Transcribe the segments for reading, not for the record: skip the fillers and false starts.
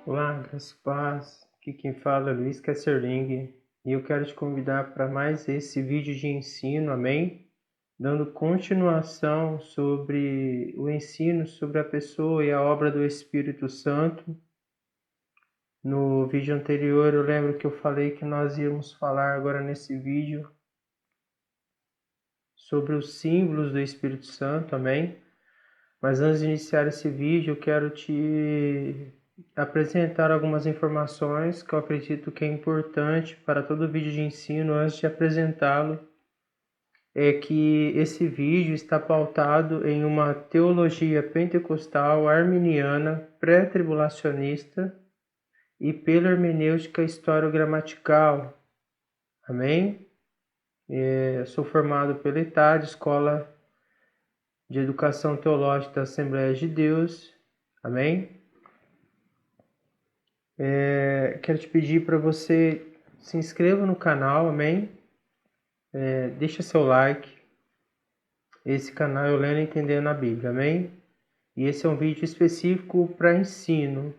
Olá, graças e paz. Aqui quem fala é Luiz Kesserling e eu quero te convidar para mais esse vídeo de ensino, amém? Dando continuação sobre o ensino sobre a pessoa e a obra do Espírito Santo. No vídeo anterior eu lembro que eu falei que nós íamos falar agora nesse vídeo sobre os símbolos do Espírito Santo, amém? Mas antes de iniciar esse vídeo eu quero te apresentar algumas informações que eu acredito que é importante para todo vídeo de ensino. Antes de apresentá-lo, é que esse vídeo está pautado em uma teologia pentecostal arminiana pré-tribulacionista e pela hermenêutica historiogramatical. Amém? Sou formado pela ETAD, Escola de Educação Teológica da Assembleia de Deus. Amém? Quero te pedir para você se inscreva no canal, amém? Deixa seu like. Esse canal é o Lendo e Entendendo a Bíblia, amém? E esse é um vídeo específico para ensino.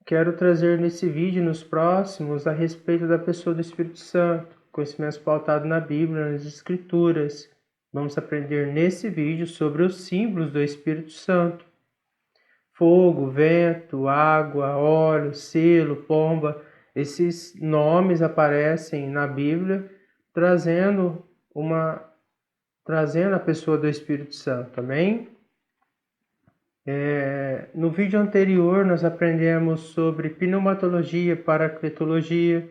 Quero trazer nesse vídeo, nos próximos, a respeito da pessoa do Espírito Santo, conhecimentos pautados na Bíblia, nas Escrituras. Vamos aprender nesse vídeo sobre os símbolos do Espírito Santo. Fogo, vento, água, óleo, selo, pomba, esses nomes aparecem na Bíblia trazendo a pessoa do Espírito Santo, amém? No vídeo anterior nós aprendemos sobre pneumatologia, paracletologia,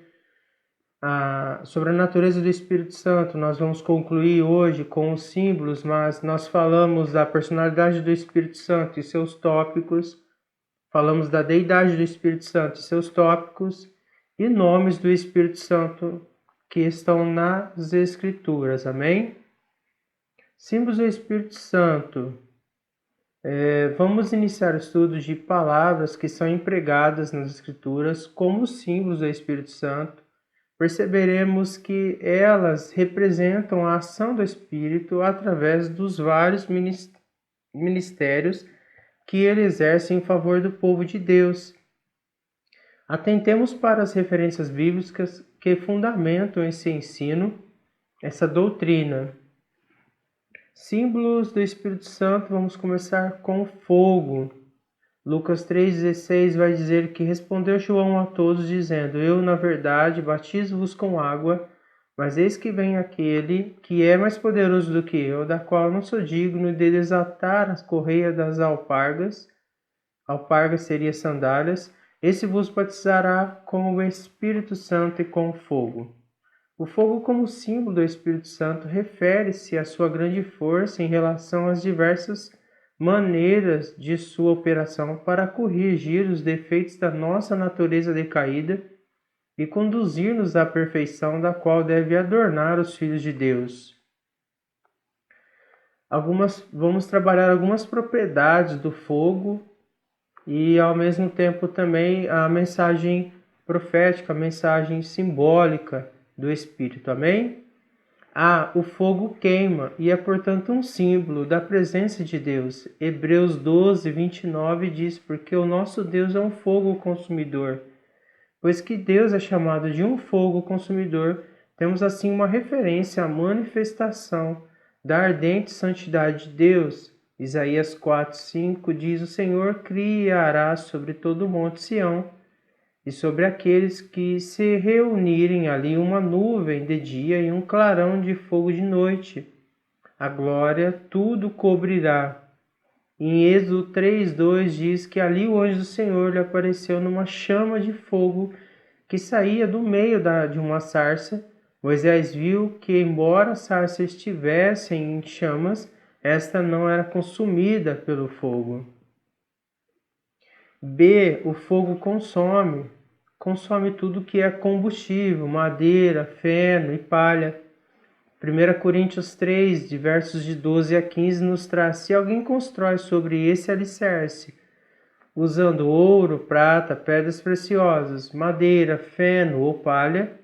sobre a natureza do Espírito Santo. Nós vamos concluir hoje com os símbolos, mas nós falamos da personalidade do Espírito Santo e seus tópicos, falamos da deidade do Espírito Santo e seus tópicos e nomes do Espírito Santo que estão nas Escrituras, amém? Símbolos do Espírito Santo. Vamos iniciar o estudo de palavras que são empregadas nas Escrituras como símbolos do Espírito Santo. Perceberemos que elas representam a ação do Espírito através dos vários ministérios que ele exerce em favor do povo de Deus. Atentemos para as referências bíblicas que fundamentam esse ensino, essa doutrina. Símbolos do Espírito Santo, vamos começar com fogo. Lucas 3,16 vai dizer que respondeu João a todos, dizendo: Eu, na verdade, batizo-vos com água, mas eis que vem aquele que é mais poderoso do que eu, da qual não sou digno de desatar as correias das alpargas. Alpargas seria sandálias. Esse vos batizará com o Espírito Santo e com fogo. O fogo, como símbolo do Espírito Santo, refere-se à sua grande força em relação às diversas maneiras de sua operação para corrigir os defeitos da nossa natureza decaída e conduzir-nos à perfeição da qual deve adornar os filhos de Deus. Vamos trabalhar algumas propriedades do fogo e, ao mesmo tempo, também a mensagem profética, a mensagem simbólica do Espírito, amém? O fogo queima e é, portanto, um símbolo da presença de Deus. Hebreus 12, 29 diz: Porque o nosso Deus é um fogo consumidor. Pois que Deus é chamado de um fogo consumidor, temos assim uma referência à manifestação da ardente santidade de Deus. Isaías 4, 5 diz: O Senhor criará sobre todo o monte Sião e sobre aqueles que se reunirem ali uma nuvem de dia e um clarão de fogo de noite. A glória tudo cobrirá. Em Êxodo 3:2 diz que ali o anjo do Senhor lhe apareceu numa chama de fogo que saía do meio de uma sarça. Moisés viu que, embora a sarça estivesse em chamas, esta não era consumida pelo fogo. O fogo consome tudo que é combustível, madeira, feno e palha. 1 Coríntios 3, de versos de 12 a 15, nos traz: se alguém constrói sobre esse alicerce, usando ouro, prata, pedras preciosas, madeira, feno ou palha,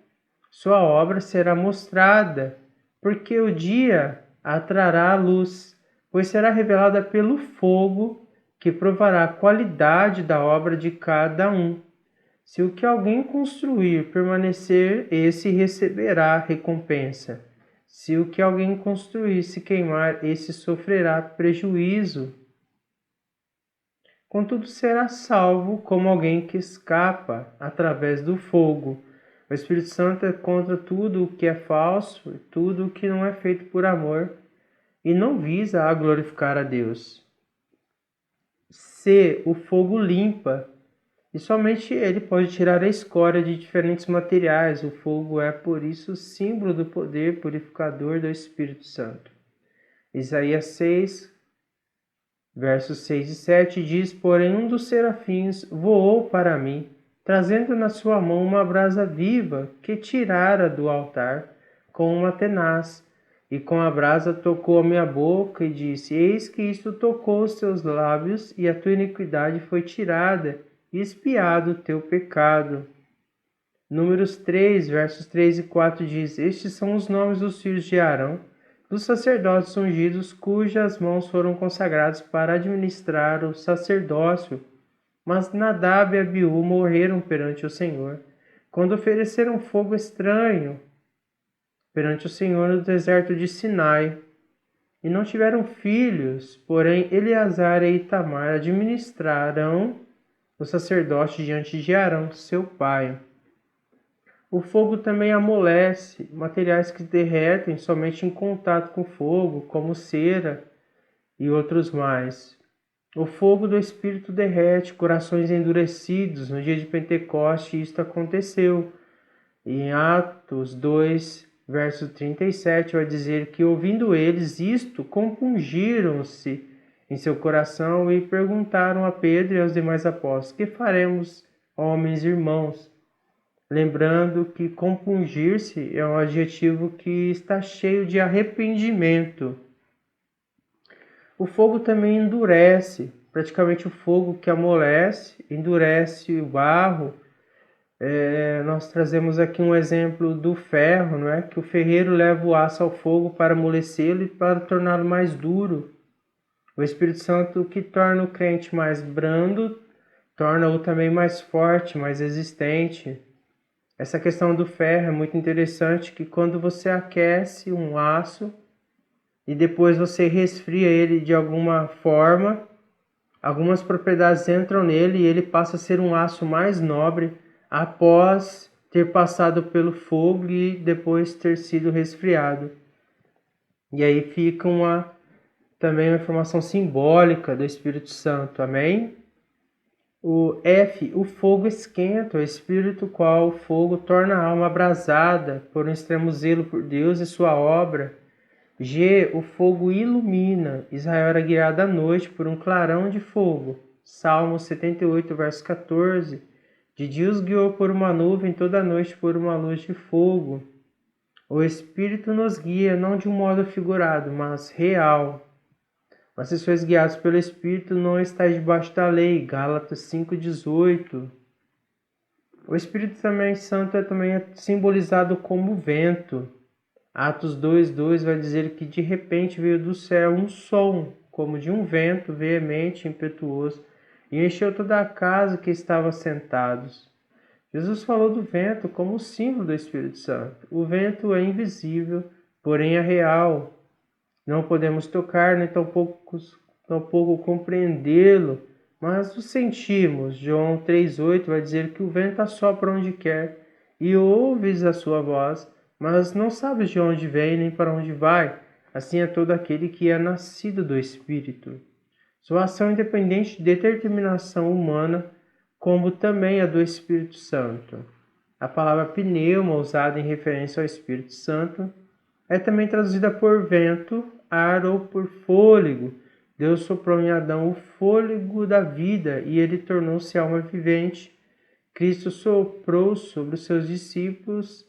sua obra será mostrada, porque o dia a trará a luz, pois será revelada pelo fogo, que provará a qualidade da obra de cada um. Se o que alguém construir permanecer, esse receberá recompensa. Se o que alguém construir se queimar, esse sofrerá prejuízo. Contudo, será salvo como alguém que escapa através do fogo. O Espírito Santo é contra tudo o que é falso, tudo o que não é feito por amor, e não visa a glorificar a Deus. Se o fogo limpa, e somente ele pode tirar a escória de diferentes materiais. O fogo é, por isso, símbolo do poder purificador do Espírito Santo. Isaías 6, versos 6 e 7 diz: Porém, um dos serafins voou para mim, trazendo na sua mão uma brasa viva que tirara do altar com uma tenaz. E com a brasa tocou a minha boca e disse: Eis que isto tocou os teus lábios, e a tua iniquidade foi tirada, e expiado o teu pecado. Números 3, versos 3 e 4 diz: Estes são os nomes dos filhos de Arão, dos sacerdotes ungidos, cujas mãos foram consagradas para administrar o sacerdócio. Mas Nadab e Abiú morreram perante o Senhor, quando ofereceram fogo estranho perante o Senhor no deserto de Sinai. E não tiveram filhos, porém Eleazar e Itamar administraram o sacerdote diante de Arão, seu pai. O fogo também amolece materiais que derretem somente em contato com fogo, como cera e outros mais. O fogo do Espírito derrete corações endurecidos. No dia de Pentecoste isto aconteceu. Em Atos 2, verso 37, vai dizer que, ouvindo eles isto, compungiram-se em seu coração e perguntaram a Pedro e aos demais apóstolos: Que faremos, homens e irmãos? Lembrando que compungir-se é um adjetivo que está cheio de arrependimento. O fogo também endurece, praticamente o fogo que amolece, endurece o barro. Nós trazemos aqui um exemplo do ferro, não é? Que o ferreiro leva o aço ao fogo para amolecê-lo e para torná-lo mais duro. O Espírito Santo, que torna o crente mais brando, torna-o também mais forte, mais resistente. Essa questão do ferro é muito interessante, que quando você aquece um aço e depois você resfria ele de alguma forma, algumas propriedades entram nele e ele passa a ser um aço mais nobre após ter passado pelo fogo e depois ter sido resfriado. E aí fica também uma informação simbólica do Espírito Santo, amém? O F, o fogo esquenta, o Espírito qual o fogo torna a alma abrasada por um extremo zelo por Deus e sua obra. G, o fogo ilumina, Israel era guiado à noite por um clarão de fogo. Salmo 78, verso 14. De dia os guiou por uma nuvem, toda a noite por uma luz de fogo. O Espírito nos guia não de um modo figurado, mas real. Mas se sois guiados pelo Espírito, não estáis debaixo da lei. Gálatas 5,18. O Espírito também Santo também é simbolizado como vento. Atos 2,2 vai dizer que de repente veio do céu um som, como de um vento veemente e impetuoso, e encheu toda a casa que estava sentados. Jesus falou do vento como símbolo do Espírito Santo. O vento é invisível, porém é real. Não podemos tocar, nem tampouco compreendê-lo, mas o sentimos. João 3,8 vai dizer que o vento assopra onde quer, e ouves a sua voz, mas não sabes de onde vem nem para onde vai. Assim é todo aquele que é nascido do Espírito. Sua ação independente de determinação humana, como também a do Espírito Santo. A palavra pneuma, usada em referência ao Espírito Santo, é também traduzida por vento, ar ou por fôlego. Deus soprou em Adão o fôlego da vida e ele tornou-se alma vivente. Cristo soprou sobre os seus discípulos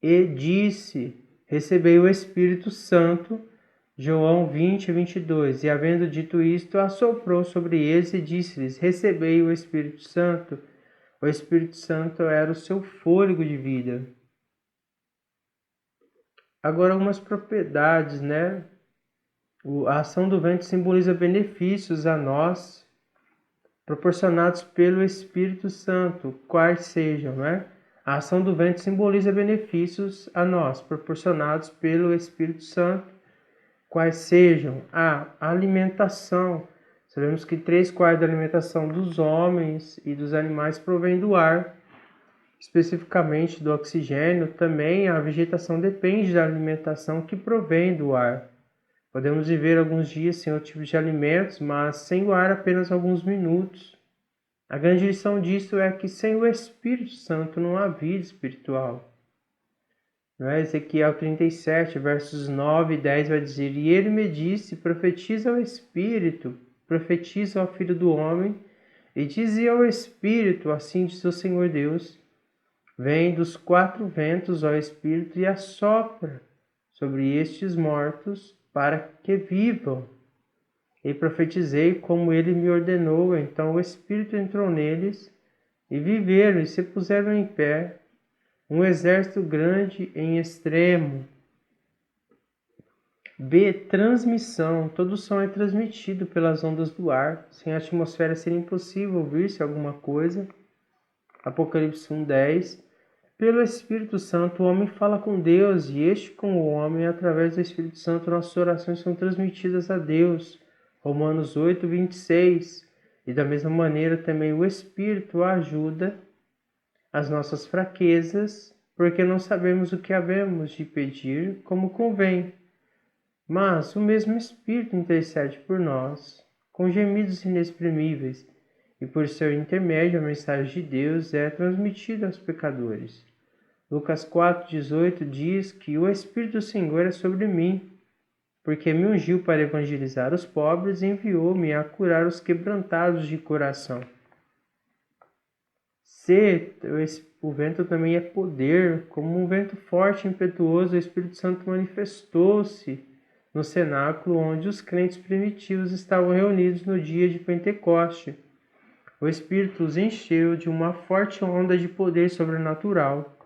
e disse: Recebei o Espírito Santo. João 20, 22. E havendo dito isto, assoprou sobre eles e disse-lhes: Recebei o Espírito Santo. O Espírito Santo era o seu fôlego de vida. Agora, algumas propriedades, A ação do vento simboliza benefícios a nós proporcionados pelo Espírito Santo, quais sejam, né? A ação do vento simboliza benefícios a nós proporcionados pelo Espírito Santo, quais sejam a alimentação. Sabemos que 3/4 da alimentação dos homens e dos animais provém do ar, especificamente do oxigênio. Também a vegetação depende da alimentação que provém do ar. Podemos viver alguns dias sem outro tipo de alimentos, mas sem o ar apenas alguns minutos. A grande lição disso é que sem o Espírito Santo não há vida espiritual. Ezequiel 37, versos 9 e 10 vai dizer: E ele me disse, profetiza ao Espírito, profetiza ao Filho do Homem, e dize ao Espírito, assim diz o Senhor Deus, vem dos 4 ventos, ó Espírito, e assopra sobre estes mortos, para que vivam. E profetizei como ele me ordenou. Então o Espírito entrou neles, e viveram, e se puseram em pé, um exército grande em extremo. B. Transmissão. Todo som é transmitido pelas ondas do ar. Sem a atmosfera seria impossível ouvir-se alguma coisa. Apocalipse 1:10. Pelo Espírito Santo, o homem fala com Deus, e este com o homem. Através do Espírito Santo, nossas orações são transmitidas a Deus. Romanos 8:26. E da mesma maneira também o Espírito ajuda as nossas fraquezas, porque não sabemos o que havemos de pedir como convém. Mas o mesmo Espírito intercede por nós, com gemidos inexprimíveis, e por seu intermédio a mensagem de Deus é transmitida aos pecadores. Lucas 4:18 diz que o Espírito do Senhor é sobre mim, porque me ungiu para evangelizar os pobres e enviou-me a curar os quebrantados de coração. C. O vento também é poder. Como um vento forte e impetuoso, o Espírito Santo manifestou-se no cenáculo onde os crentes primitivos estavam reunidos no dia de Pentecoste. O Espírito os encheu de uma forte onda de poder sobrenatural.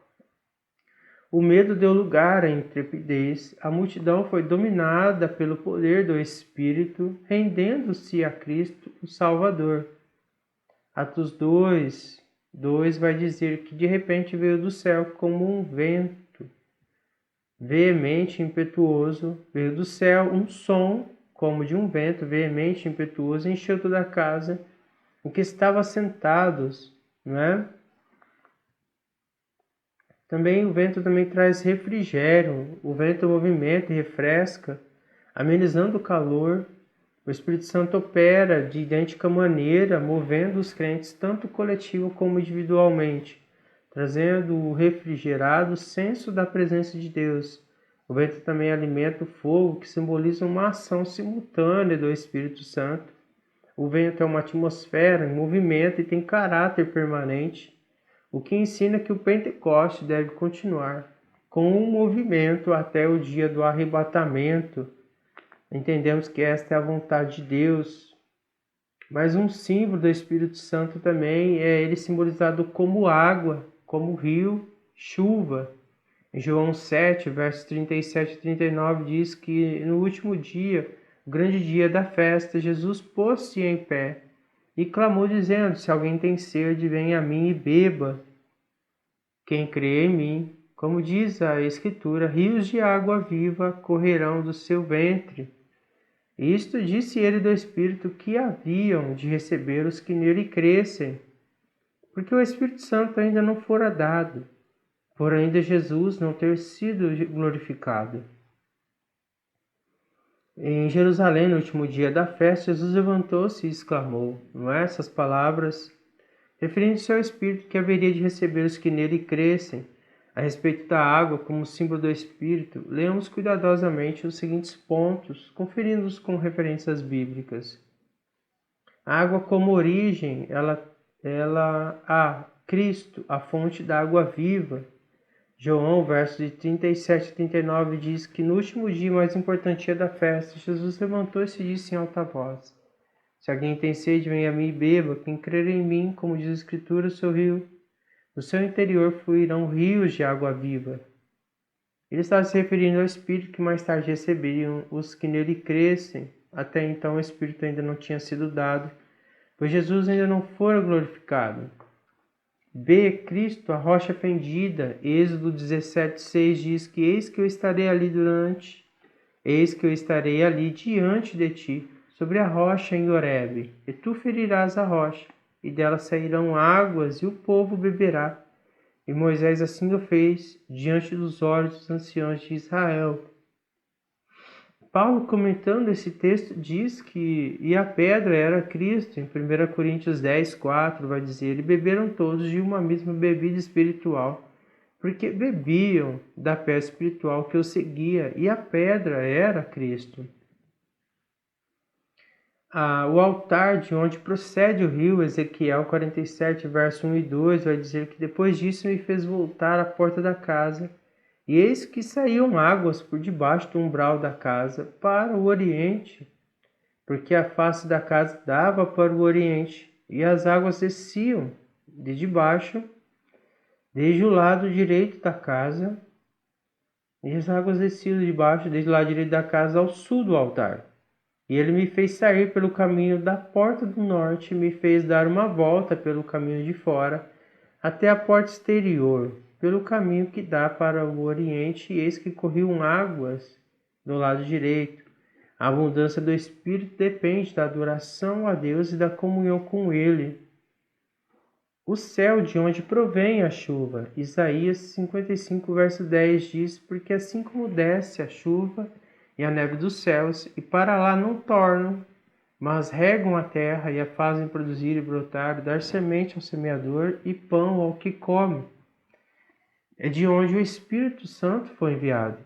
O medo deu lugar à intrepidez. A multidão foi dominada pelo poder do Espírito, rendendo-se a Cristo, o Salvador. Atos 2:2 vai dizer que de repente veio do céu como um vento veemente e impetuoso, veio do céu um som como de um vento veemente e impetuoso, encheu toda a casa em que estavam sentados, não é? Também o vento também traz refrigério, o vento movimenta e refresca, amenizando o calor. O Espírito Santo opera de idêntica maneira, movendo os crentes tanto coletivo como individualmente, trazendo o refrigerado senso da presença de Deus. O vento também alimenta o fogo, que simboliza uma ação simultânea do Espírito Santo. O vento é uma atmosfera em movimento e tem caráter permanente, o que ensina que o Pentecoste deve continuar com um movimento até o dia do arrebatamento. Entendemos que esta é a vontade de Deus. Mas um símbolo do Espírito Santo também é ele simbolizado como água, como rio, chuva. Em João 7, versos 37 e 39 diz que no último dia, o grande dia da festa, Jesus pôs-se em pé e clamou dizendo: Se alguém tem sede, venha a mim e beba. Quem crê em mim, como diz a Escritura, rios de água viva correrão do seu ventre. Isto disse ele do Espírito que haviam de receber os que nele crescem, porque o Espírito Santo ainda não fora dado, por ainda Jesus não ter sido glorificado. Em Jerusalém, no último dia da festa, Jesus levantou-se e exclamou, não é essas palavras, referindo-se ao Espírito que haveria de receber os que nele crescem. A respeito da água como símbolo do Espírito, leamos cuidadosamente os seguintes pontos, conferindo-os com referências bíblicas. A água como origem, ela a Cristo, a fonte da água viva. João, versos de 37 e 39, diz que no último dia mais importante da festa, Jesus levantou-se e disse em alta voz: Se alguém tem sede, venha a mim e beba. Quem crer em mim, como diz a Escritura, do seu interior fluirão rios de água viva. Ele está se referindo ao Espírito que mais tarde receberiam os que nele crescem. Até então o Espírito ainda não tinha sido dado, pois Jesus ainda não fora glorificado. B. Cristo, a rocha fendida. Êxodo 17:6 diz que eis que eu estarei ali diante de ti, sobre a rocha em Horebe, e tu ferirás a rocha, e dela sairão águas, e o povo beberá. E Moisés assim o fez, diante dos olhos dos anciãos de Israel. Paulo, comentando esse texto, diz que a pedra era Cristo. Em 1 Coríntios 10:4 vai dizer: e beberam todos de uma mesma bebida espiritual, porque bebiam da pedra espiritual que os seguia, e a pedra era Cristo. O altar de onde procede o rio, Ezequiel 47, verso 1 e 2, vai dizer que depois disso me fez voltar à porta da casa, e eis que saíam águas por debaixo do umbral da casa para o oriente, porque a face da casa dava para o oriente, e as águas desciam de debaixo, desde o lado direito da casa, e as águas desciam de debaixo, desde o lado direito da casa ao sul do altar. E ele me fez sair pelo caminho da porta do norte, e me fez dar uma volta pelo caminho de fora, até a porta exterior, pelo caminho que dá para o oriente, e eis que corriam águas do lado direito. A abundância do Espírito depende da adoração a Deus e da comunhão com Ele. O céu de onde provém a chuva. Isaías 55, verso 10 diz: porque assim como desce a chuva e a neve dos céus, e para lá não tornam, mas regam a terra e a fazem produzir e brotar, dar semente ao semeador e pão ao que come. É de onde o Espírito Santo foi enviado.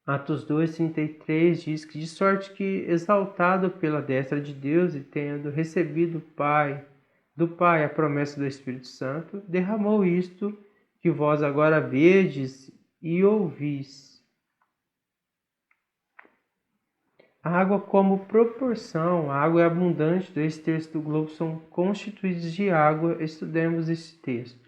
Atos 2:33 diz que de sorte que, exaltado pela destra de Deus e tendo recebido do Pai a promessa do Espírito Santo, derramou isto que vós agora vedes e ouvis. A água como proporção, a água é abundante, 2/3 do globo são constituídos de água. Estudemos esse texto.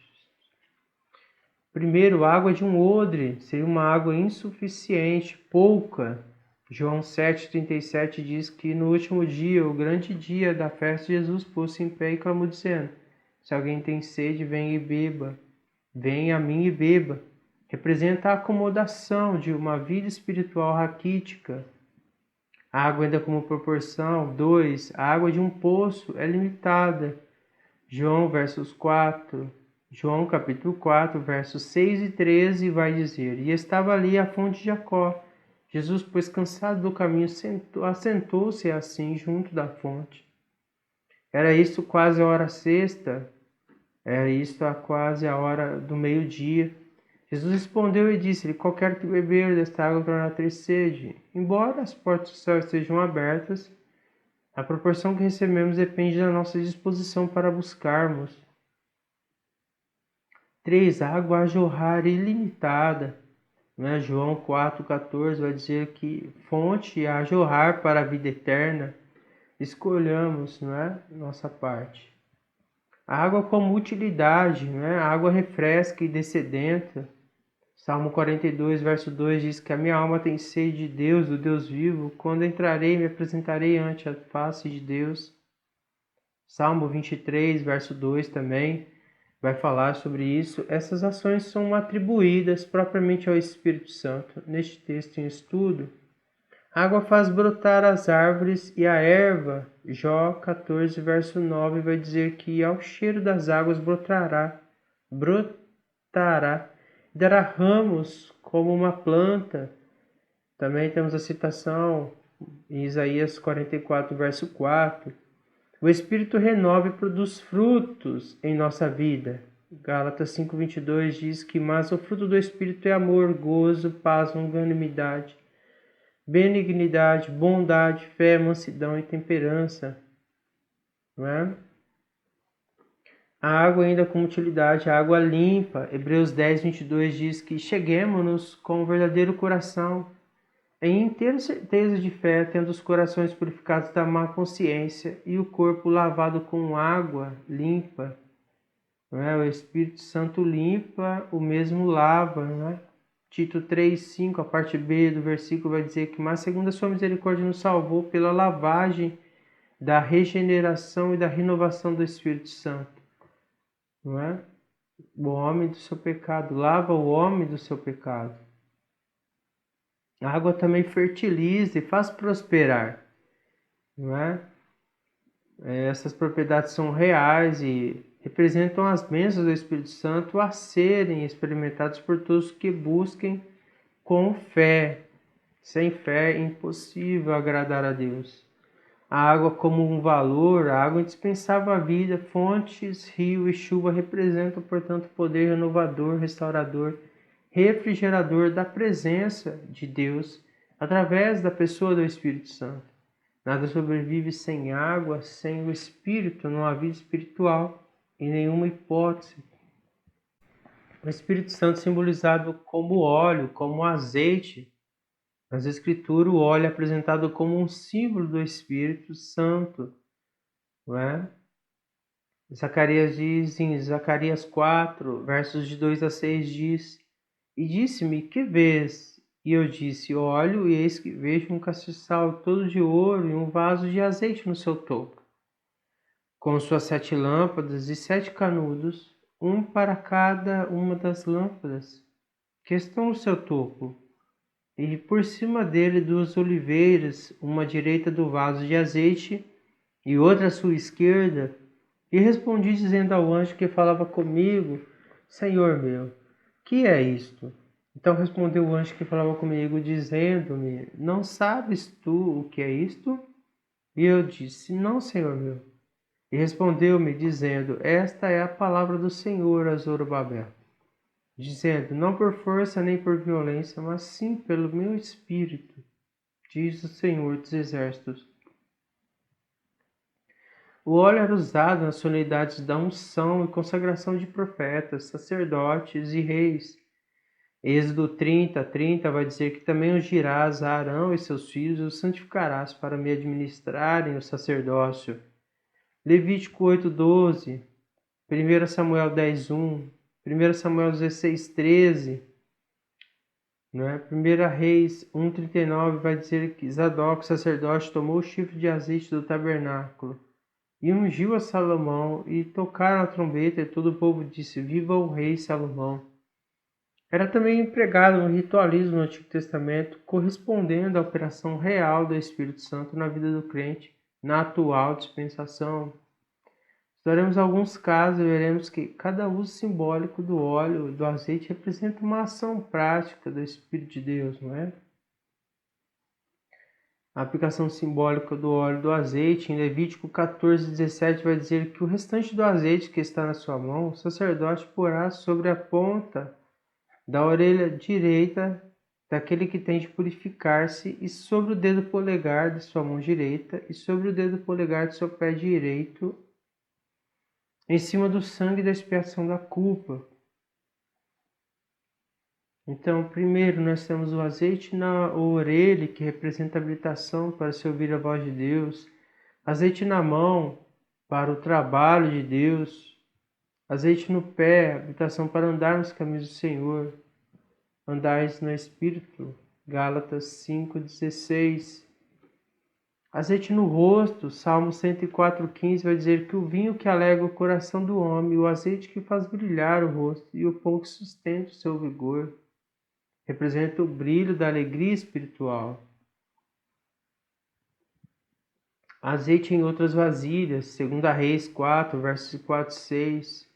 Primeiro, água de um odre seria uma água insuficiente, pouca. João 7,37 diz que no último dia, o grande dia da festa, Jesus pôs-se em pé e clamou dizendo: se alguém tem sede, venha e beba. Venha a mim e beba. Representa a acomodação de uma vida espiritual raquítica. A água ainda como proporção. 2. A água de um poço é limitada. João capítulo 4, versos 6 e 13 vai dizer: e estava ali a fonte de Jacó. Jesus, pois cansado do caminho, assentou-se assim junto da fonte. Era isto quase a hora sexta, era isto quase a hora do meio-dia. Jesus respondeu e disse-lhe: qualquer que beber desta água tornará ter sede. Embora as portas do céu estejam abertas, a proporção que recebemos depende da nossa disposição para buscarmos. 3. Água a jorrar ilimitada. João 4,14 vai dizer que fonte a jorrar para a vida eterna. Escolhamos, nossa parte. A água como utilidade, a água refresca e dessedenta. Salmo 42, verso 2 diz que a minha alma tem sede de Deus, do Deus vivo. Quando entrarei, me apresentarei ante a face de Deus. Salmo 23, verso 2 também vai falar sobre isso. Essas ações são atribuídas propriamente ao Espírito Santo. Neste texto em estudo, a água faz brotar as árvores e a erva. Jó 14, verso 9 vai dizer que ao cheiro das águas brotará, dará ramos como uma planta. Também temos a citação em Isaías 44, verso 4. O Espírito renova e produz frutos em nossa vida. Gálatas 5:22 diz que mas o fruto do Espírito é amor, gozo, paz, longanimidade, benignidade, bondade, fé, mansidão e temperança. A água ainda como utilidade, a água limpa. Hebreus 10:22 diz que cheguemo-nos com o verdadeiro coração, em inteira certeza de fé, tendo os corações purificados da má consciência e o corpo lavado com água limpa. O Espírito Santo limpa, o mesmo lava. Tito 3:5, a parte B do versículo vai dizer que, mas segundo a sua misericórdia nos salvou pela lavagem da regeneração e da renovação do Espírito Santo. Não é? O homem do seu pecado, lava o homem do seu pecado. A água também fertiliza e faz prosperar. Não é? Essas propriedades são reais e representam as bênçãos do Espírito Santo a serem experimentados por todos que busquem com fé. Sem fé é impossível agradar a Deus. A água como um valor, a água indispensável à vida, fontes, rio e chuva representam, portanto, o poder renovador, restaurador, refrigerador da presença de Deus através da pessoa do Espírito Santo. Nada sobrevive sem água, sem o Espírito, não há vida espiritual em nenhuma hipótese. O Espírito Santo simbolizado como óleo, como azeite. Nas Escrituras, o óleo é apresentado como um símbolo do Espírito Santo. Não é? Zacarias diz em Zacarias 4, versos de 2 a 6, diz: E disse-me, que vês? E eu disse, olho, e eis que vejo um castiçal todo de ouro e um vaso de azeite no seu topo, com suas 7 lâmpadas e 7 canudos, um para cada uma das lâmpadas, que estão no seu topo. E por cima dele 2 oliveiras, uma à direita do vaso de azeite e outra à sua esquerda. E respondi dizendo ao anjo que falava comigo, Senhor meu, que é isto? Então respondeu o anjo que falava comigo, dizendo-me, não sabes tu o que é isto? E eu disse, não, Senhor meu. E respondeu-me, dizendo, esta é a palavra do Senhor a Zorobabel, dizendo, não por força nem por violência, mas sim pelo meu espírito, diz o Senhor dos Exércitos. O óleo era usado nas solenidades da unção e consagração de profetas, sacerdotes e reis. Êxodo 30 vai dizer que também ungirás a Arão e seus filhos e os santificarás para me administrarem o sacerdócio. Levítico 8:12, 1 Samuel 10:1, 1 Samuel 16:13, né? 1 Reis 1:39 vai dizer que Zadok, sacerdote, tomou o chifre de azeite do tabernáculo e ungiu a Salomão, e tocaram a trombeta, e todo o povo disse, viva o rei Salomão. Era também empregado no ritualismo no Antigo Testamento, correspondendo à operação real do Espírito Santo na vida do crente, na atual dispensação. Estudaremos alguns casos e veremos que cada uso simbólico do óleo e do azeite representa uma ação prática do Espírito de Deus, não é? A aplicação simbólica do óleo e do azeite, em Levítico 14:17, vai dizer que o restante do azeite que está na sua mão, o sacerdote porá sobre a ponta da orelha direita daquele que tem de purificar-se, e sobre o dedo polegar de sua mão direita, e sobre o dedo polegar de seu pé direito, em cima do sangue da expiação da culpa. Então, primeiro nós temos o azeite na orelha, que representa a habilitação para se ouvir a voz de Deus, azeite na mão, para o trabalho de Deus, azeite no pé, habilitação para andar nos caminhos do Senhor, andais no Espírito, Gálatas 5:16. Azeite no rosto, Salmo 104:15 vai dizer que o vinho que alegra o coração do homem, o azeite que faz brilhar o rosto e o pão que sustenta o seu vigor, representa o brilho da alegria espiritual. Azeite em outras vasilhas, 2 Reis 4, versos 4 e 6.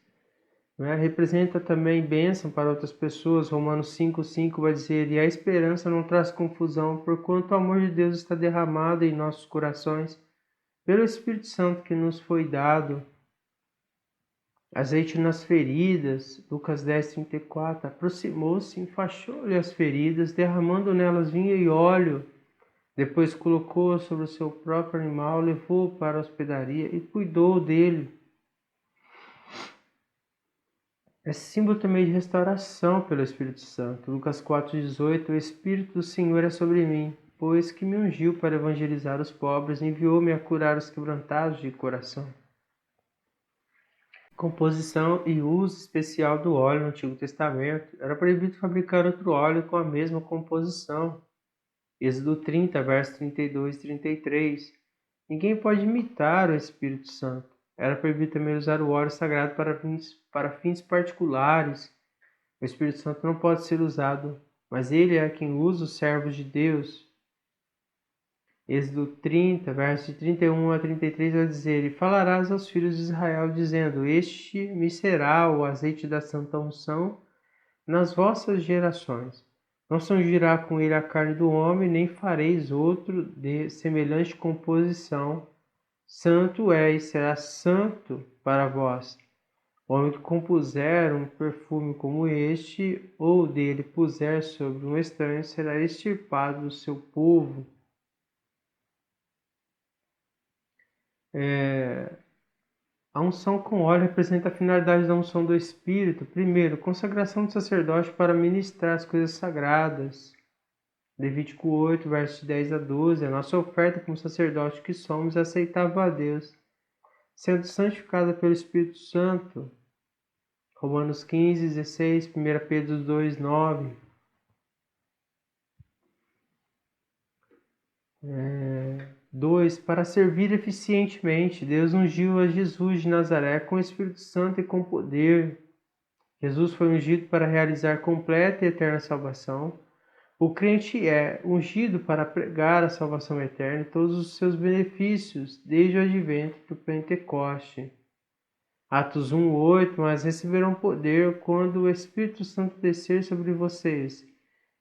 Representa também bênção para outras pessoas. Romanos 5:5 vai dizer, e a esperança não traz confusão, porquanto o amor de Deus está derramado em nossos corações, pelo Espírito Santo que nos foi dado. Azeite nas feridas, Lucas 10:34, aproximou-se, enfaixou-lhe as feridas, derramando nelas vinho e óleo. Depois colocou-o sobre o seu próprio animal, levou-o para a hospedaria e cuidou dele. É símbolo também de restauração pelo Espírito Santo. Lucas 4:18, o Espírito do Senhor é sobre mim, pois que me ungiu para evangelizar os pobres, enviou-me a curar os quebrantados de coração. Composição e uso especial do óleo no Antigo Testamento. Era proibido fabricar outro óleo com a mesma composição. Êxodo 30, versos 32 e 33. Ninguém pode imitar o Espírito Santo. Era proibido também usar o óleo sagrado para fins particulares. O Espírito Santo não pode ser usado, mas ele é quem usa os servos de Deus. Êxodo 30, versos de 31 a 33 vai dizer: E falarás aos filhos de Israel, dizendo: Este me será o azeite da santa unção nas vossas gerações. Não se ungirá com ele a carne do homem, nem fareis outro de semelhante composição. Santo é e será santo para vós. O homem que compuser um perfume como este, ou dele puser sobre um estranho, será extirpado do seu povo. A unção com óleo representa a finalidade da unção do Espírito. Primeiro, consagração do sacerdote para ministrar as coisas sagradas. Levítico 8, versos 10 a 12. A nossa oferta como sacerdote que somos é aceitável a Deus, sendo santificada pelo Espírito Santo. Romanos 15, 16, 1 Pedro 2, 9. 2. Para servir eficientemente, Deus ungiu a Jesus de Nazaré com o Espírito Santo e com poder. Jesus foi ungido para realizar completa e eterna salvação. O crente é ungido para pregar a salvação eterna e todos os seus benefícios, desde o advento do Pentecoste. Atos 1, 8. Mas receberão poder quando o Espírito Santo descer sobre vocês.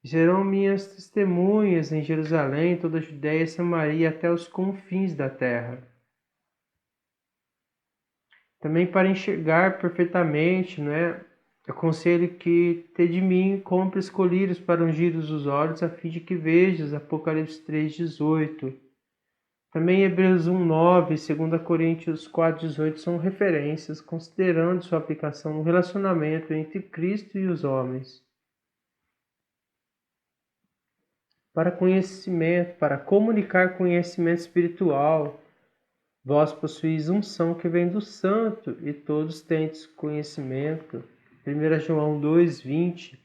Serão minhas testemunhas em Jerusalém, toda a Judéia e Samaria, até os confins da terra. Também para enxergar perfeitamente, aconselho que te de mim compres colírios para ungir os olhos, a fim de que vejas. Apocalipse 3, 18. Também Hebreus 1, 9 e 2 Coríntios 4, 18 são referências, considerando sua aplicação no relacionamento entre Cristo e os homens. Para conhecimento, para comunicar conhecimento espiritual. Vós possuís unção que vem do Santo, e todos tendes conhecimento. 1 João 2, 20.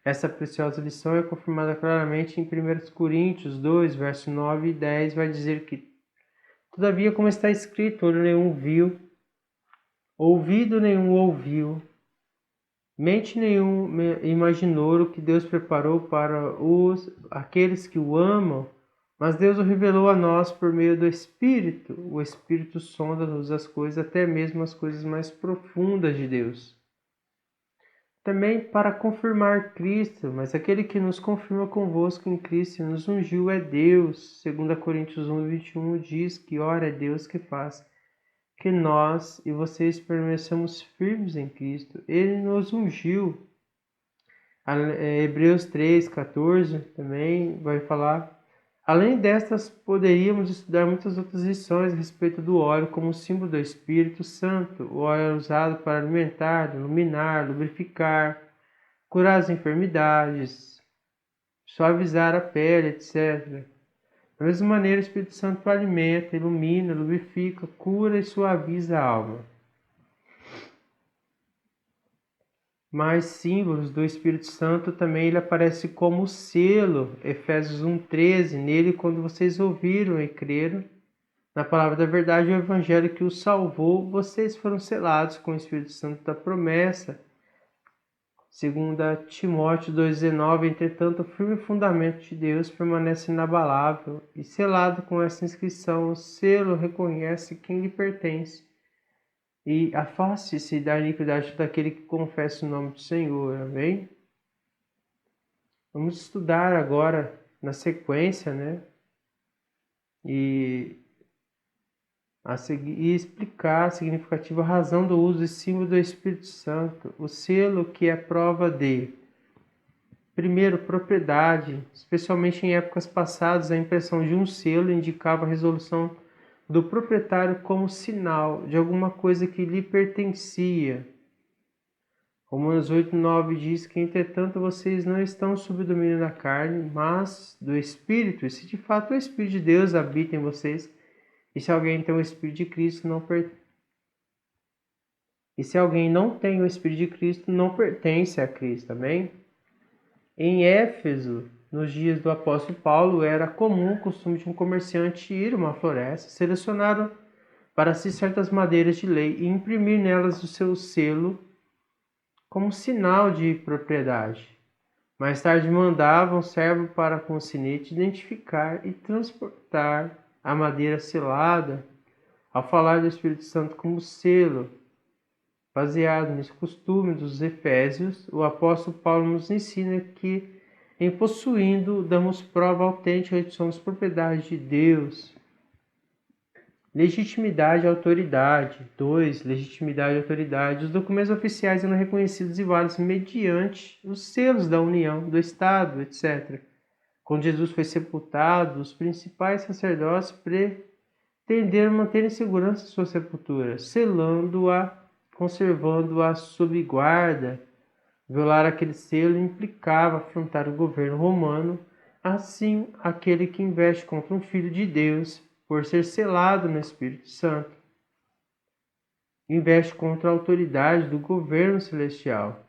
Essa preciosa lição é confirmada claramente em 1 Coríntios 2, versos 9 e 10, vai dizer que: Todavia, como está escrito, olho nenhum viu, ouvido nenhum ouviu, mente nenhum imaginou o que Deus preparou para aqueles que o amam, mas Deus o revelou a nós por meio do Espírito. O Espírito sonda todas as coisas, até mesmo as coisas mais profundas de Deus. Também para confirmar Cristo, mas aquele que nos confirma convosco em Cristo e nos ungiu é Deus. 2 Coríntios 1, 21 diz que ora é Deus que faz que nós e vocês permaneçamos firmes em Cristo. Ele nos ungiu. Hebreus 3, 14 também vai falar. Além destas, poderíamos estudar muitas outras lições a respeito do óleo como símbolo do Espírito Santo. O óleo é usado para alimentar, iluminar, lubrificar, curar as enfermidades, suavizar a pele, etc. Da mesma maneira, o Espírito Santo alimenta, ilumina, lubrifica, cura e suaviza a alma. Mais símbolos do Espírito Santo também ele aparece como selo. Efésios 1,13. Nele, quando vocês ouviram e creram na palavra da verdade, o evangelho que os salvou, vocês foram selados com o Espírito Santo da promessa. 2 Timóteo 2,19. Entretanto, o firme fundamento de Deus permanece inabalável, e selado com essa inscrição, o selo reconhece quem lhe pertence. E afaste-se da iniquidade daquele que confessa o nome do Senhor. Amém? Vamos estudar agora na sequência, E explicar a significativa razão do uso e símbolo do Espírito Santo. O selo que é prova de, primeiro, propriedade. Especialmente em épocas passadas, a impressão de um selo indicava a resolução do proprietário como sinal de alguma coisa que lhe pertencia. Romanos 8, 9 diz que, entretanto, vocês não estão sob o domínio da carne, mas do Espírito. E se de fato o Espírito de Deus habita em vocês, e se alguém tem o Espírito de Cristo, não pertence. E se alguém não tem o Espírito de Cristo, não pertence a Cristo, amém? Em Éfeso, nos dias do apóstolo Paulo, era comum o costume de um comerciante ir a uma floresta, selecionar para si certas madeiras de lei e imprimir nelas o seu selo como sinal de propriedade. Mais tarde mandava um servo para com o sinete identificar e transportar a madeira selada, ao falar do Espírito Santo como selo. Baseado nesse costume dos Efésios, o apóstolo Paulo nos ensina que, em possuindo, damos prova autêntica de que somos propriedade de Deus. Legitimidade e autoridade. 2. Legitimidade e autoridade. Os documentos oficiais eram reconhecidos e válidos mediante os selos da União, do Estado, etc. Quando Jesus foi sepultado, os principais sacerdotes pretenderam manter em segurança sua sepultura, selando-a, conservando-a sob guarda. Violar aquele selo implicava afrontar o governo romano. Assim, aquele que investe contra um filho de Deus, por ser selado no Espírito Santo, investe contra a autoridade do governo celestial,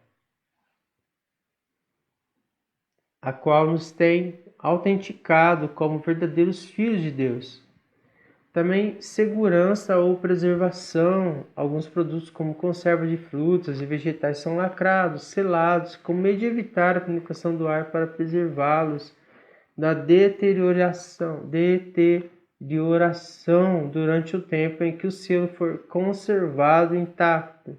a qual nos tem autenticado como verdadeiros filhos de Deus. Também segurança ou preservação. Alguns produtos como conserva de frutas e vegetais são lacrados, selados, com meio de evitar a penetração do ar para preservá-los da deterioração durante o tempo em que o selo for conservado intacto.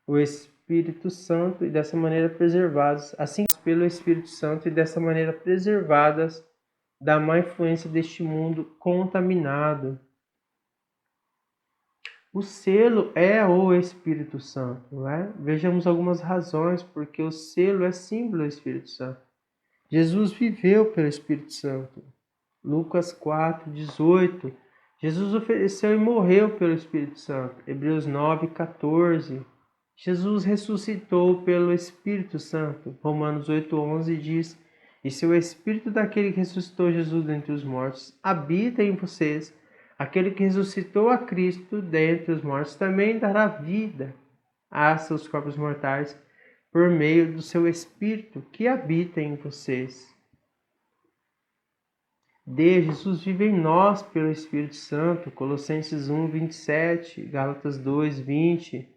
O Espírito Santo e dessa maneira preservados, assim pelo Espírito Santo e dessa maneira preservadas da má influência deste mundo contaminado. O selo é o Espírito Santo, não é? Vejamos algumas razões porque o selo é símbolo do Espírito Santo. Jesus viveu pelo Espírito Santo. Lucas 4:18. Jesus ofereceu e morreu pelo Espírito Santo. Hebreus 9:14. Jesus ressuscitou pelo Espírito Santo. Romanos 8:11 diz: E se o Espírito daquele que ressuscitou Jesus dentre os mortos habita em vocês, aquele que ressuscitou a Cristo dentre os mortos também dará vida a seus corpos mortais por meio do seu Espírito que habita em vocês. Jesus vive em nós pelo Espírito Santo. Colossenses 1:27, Gálatas 2:20.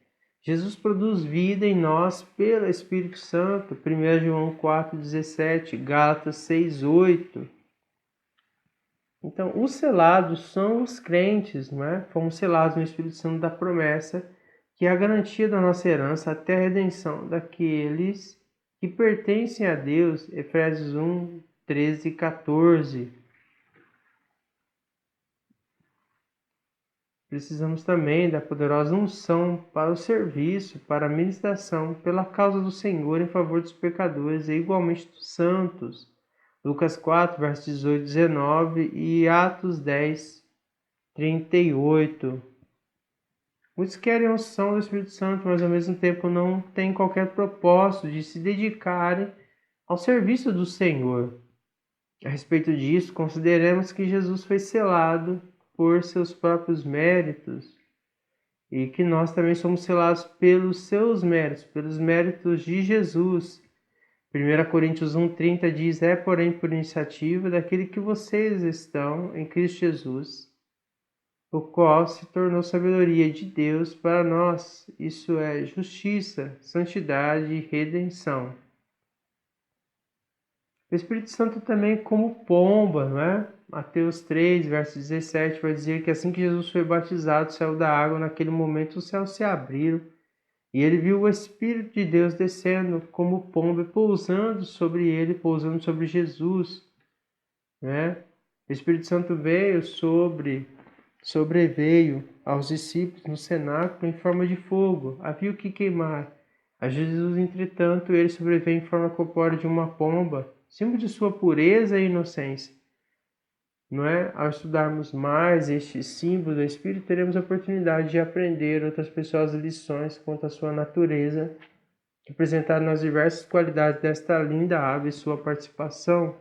Jesus produz vida em nós pelo Espírito Santo. 1 João 4:17, Gálatas 6:8. Então, os selados são os crentes, não é? Fomos selados no Espírito Santo da promessa, que é a garantia da nossa herança até a redenção daqueles que pertencem a Deus. Efésios 1:13 e 14. Precisamos também da poderosa unção para o serviço, para a ministração, pela causa do Senhor em favor dos pecadores e igualmente dos santos. Lucas 4, versos 18 e 19 e Atos 10, 38. Muitos querem a unção do Espírito Santo, mas ao mesmo tempo não têm qualquer propósito de se dedicarem ao serviço do Senhor. A respeito disso, consideremos que Jesus foi selado por seus próprios méritos e que nós também somos selados pelos seus méritos, pelos méritos de Jesus. 1 Coríntios 1:30 diz: É, porém, por iniciativa daquele que vocês estão em Cristo Jesus, o qual se tornou sabedoria de Deus para nós. Isso é justiça, santidade e redenção. O Espírito Santo também como pomba, não é? Mateus 3, verso 17, vai dizer que assim que Jesus foi batizado, saiu da água, naquele momento os céus se abriram e ele viu o Espírito de Deus descendo como pomba e pousando sobre ele, pousando sobre Jesus, né? O Espírito Santo sobreveio aos discípulos no cenáculo em forma de fogo, havia o que queimar. A Jesus, entretanto, ele sobreveio em forma corpórea de uma pomba, símbolo de sua pureza e inocência. Não é? Ao estudarmos mais este símbolo do Espírito, teremos a oportunidade de aprender outras pessoas lições quanto à sua natureza, representada nas diversas qualidades desta linda ave e sua participação.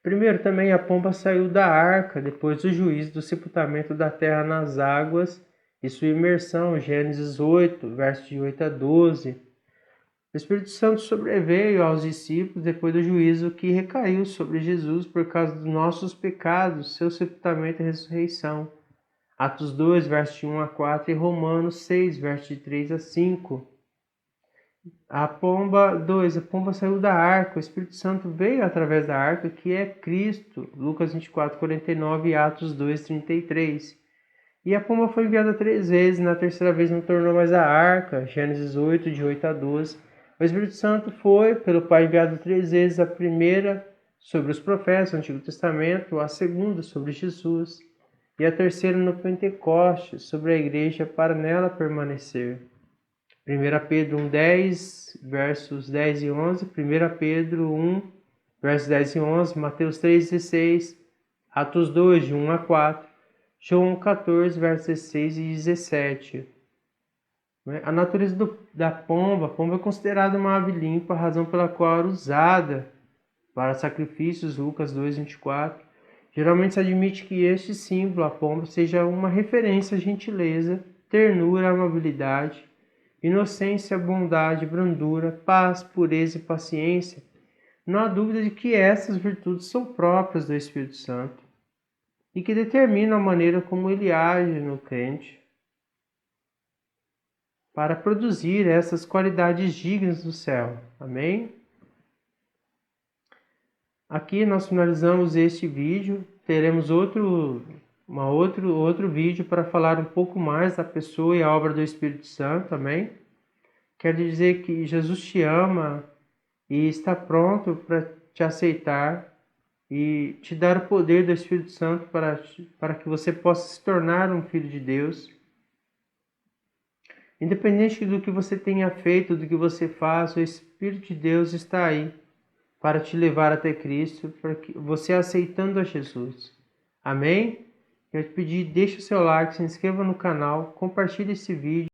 Primeiro, também a pomba saiu da arca depois do juízo do sepultamento da terra nas águas e sua imersão, Gênesis 8, versos de 8 a 12. O Espírito Santo sobreveio aos discípulos depois do juízo que recaiu sobre Jesus por causa dos nossos pecados, seu sepultamento e ressurreição. Atos 2, versos de 1 a 4 e Romanos 6, versos de 3 a 5. A pomba saiu da arca, o Espírito Santo veio através da arca, que é Cristo, Lucas 24, 49 e Atos 2, 33. E a pomba foi enviada 3 vezes, na terceira vez não tornou mais a arca, Gênesis 8, de 8 a 12. O Espírito Santo foi, pelo Pai, enviado 3 vezes, a primeira sobre os profetas do Antigo Testamento, a segunda sobre Jesus, e a terceira no Pentecostes, sobre a igreja, para nela permanecer. 1 Pedro 1:10, versos 10 e 11, 1 Pedro 1, versos 10 e 11, Mateus 3:16, Atos 2, de 1 a 4, João 14, versos 16 e 17. A natureza da pomba. A pomba é considerada uma ave limpa, a razão pela qual era usada para sacrifícios, Lucas 2:24. Geralmente se admite que este símbolo, a pomba, seja uma referência à gentileza, ternura, amabilidade, inocência, bondade, brandura, paz, pureza e paciência. Não há dúvida de que essas virtudes são próprias do Espírito Santo e que determinam a maneira como ele age no crente para produzir essas qualidades dignas do céu. Amém? Aqui nós finalizamos este vídeo. Teremos outro vídeo para falar um pouco mais da pessoa e a obra do Espírito Santo. Amém? Quero dizer que Jesus te ama e está pronto para te aceitar e te dar o poder do Espírito Santo para que você possa se tornar um filho de Deus. Independente do que você tenha feito, do que você faz, o Espírito de Deus está aí para te levar até Cristo, para que você aceitando a Jesus. Amém? Quero te pedir, deixe o seu like, se inscreva no canal, compartilhe esse vídeo.